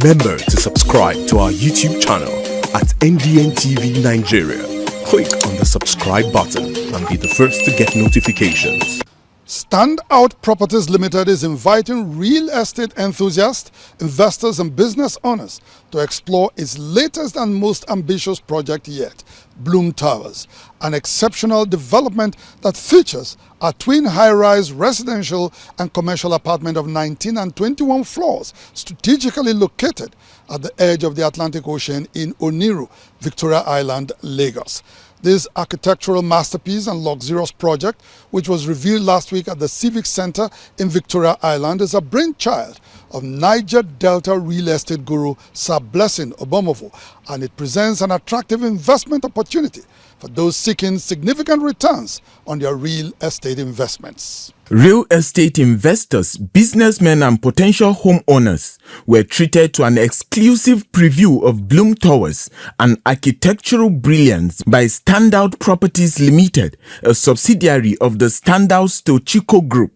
Remember to subscribe to our YouTube channel at NDN TV Nigeria. Click on the subscribe button and be the first to get notifications. Standout Properties Limited is inviting real estate enthusiasts, investors and business owners to explore its latest and most ambitious project yet, Bloom Towers, an exceptional development that features a twin high-rise residential and commercial apartment of 19 and 21 floors strategically located at the edge of the Atlantic Ocean in Oniru, Victoria Island, Lagos. This architectural masterpiece and luxurious project, which was revealed last week at the Civic Center in Victoria Island, is a brainchild of Niger Delta real estate guru Sir Blessing Obomovo, and it presents an attractive investment opportunity for those seeking significant returns on their real estate investments. Real estate investors, businessmen and potential homeowners were treated to an exclusive preview of Bloom Towers, an architectural brilliance by Standout Properties Limited, a subsidiary of the Standout Stochiko Group.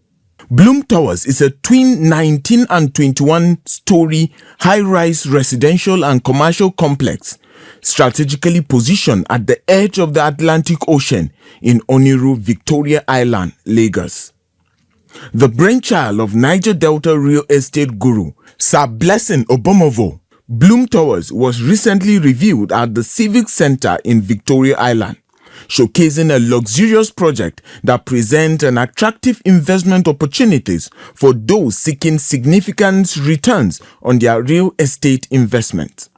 Bloom Towers is a twin 19 and 21 story high-rise residential and commercial complex strategically positioned at the edge of the Atlantic Ocean in Oniru, Victoria Island, Lagos. The brainchild of Niger Delta real estate guru Sir Blessing Obomovo, Bloom Towers was recently revealed at the Civic Center in Victoria Island, showcasing a luxurious project that presents an attractive investment opportunities for those seeking significant returns on their real estate investment.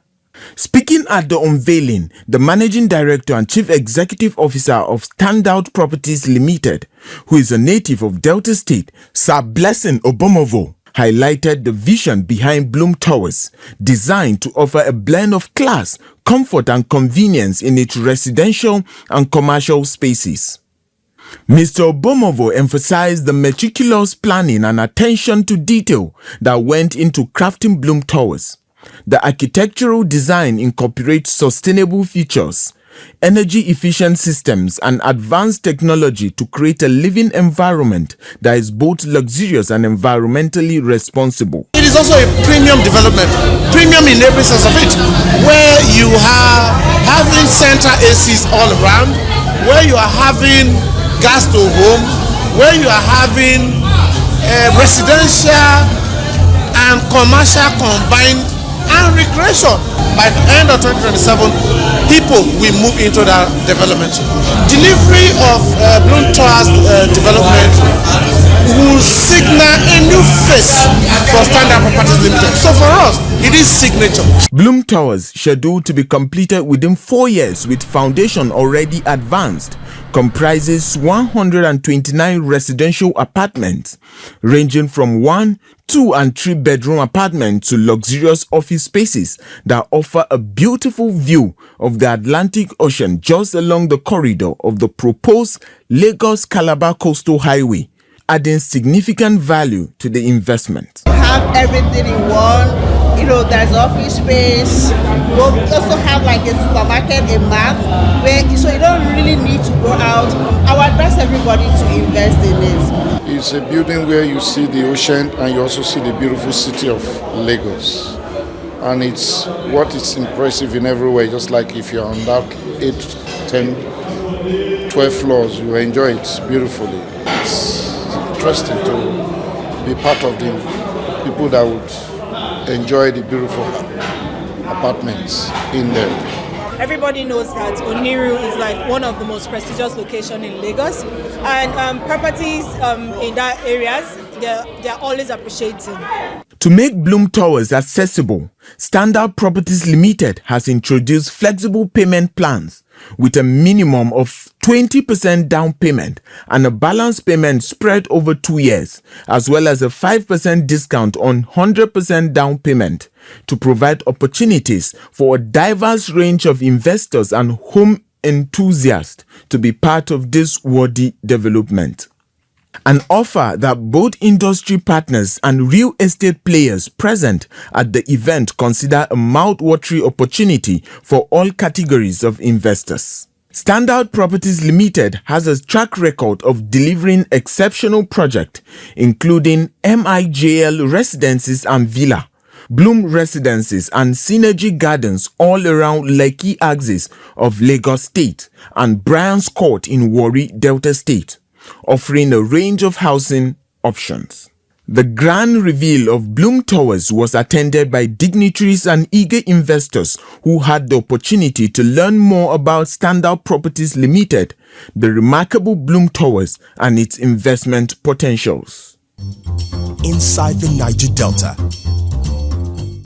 Speaking at the unveiling, the Managing Director and Chief Executive Officer of Standout Properties Limited, who is a native of Delta State, Sir Blessing Obomovo, highlighted the vision behind Bloom Towers, designed to offer a blend of class, comfort and convenience in its residential and commercial spaces. Mr. Obomovo emphasized the meticulous planning and attention to detail that went into crafting Bloom Towers. The architectural design incorporates sustainable features, energy-efficient systems and advanced technology to create a living environment that is both luxurious and environmentally responsible. It is also a premium development, premium in every sense of it, where you are having central ACs all around, where you are having gas to home, where you are having residential and commercial combined and recreation. By the end of 2027, people will move into that development. Delivery of Bloom Towers development will signal a new face for Standout Properties Limited. So for us, it is signature. Bloom Towers, scheduled to be completed within 4 years with foundation already advanced, comprises 129 residential apartments ranging from 1, 2 and 3 bedroom apartments to luxurious office spaces that offer a beautiful view of the Atlantic Ocean just along the corridor of the proposed Lagos-Calabar Coastal Highway, adding significant value to the investment. Have everything in one. There's office space. We'll also have like a supermarket, a mart, so you don't really need to go out. I would advise everybody to invest in this. It's a building where you see the ocean and you also see the beautiful city of Lagos. And it's impressive in every way, just like if you're on that 8, 10, 12 floors, you enjoy it beautifully. It's interesting to be part of the people that would enjoy the beautiful apartments in there. Everybody knows that Oniru is like one of the most prestigious locations in Lagos, and properties in that areas, they're always appreciating. To make Bloom Towers accessible, Standout Properties Limited has introduced flexible payment plans with a minimum of 20% down payment and a balance payment spread over 2 years, as well as a 5% discount on 100% down payment to provide opportunities for a diverse range of investors and home enthusiasts to be part of this worthy development. An offer that both industry partners and real estate players present at the event consider a mouth-watering opportunity for all categories of investors. Standout Properties Limited has a track record of delivering exceptional projects, including MIGL Residences and Villa, Bloom Residences and Synergy Gardens all around Lekki axis of Lagos State, and Brian's Court in Warri, Delta State, offering a range of housing options. The grand reveal of Bloom Towers was attended by dignitaries and eager investors who had the opportunity to learn more about Standout Properties Limited, the remarkable Bloom Towers, and its investment potentials. Inside the Niger Delta,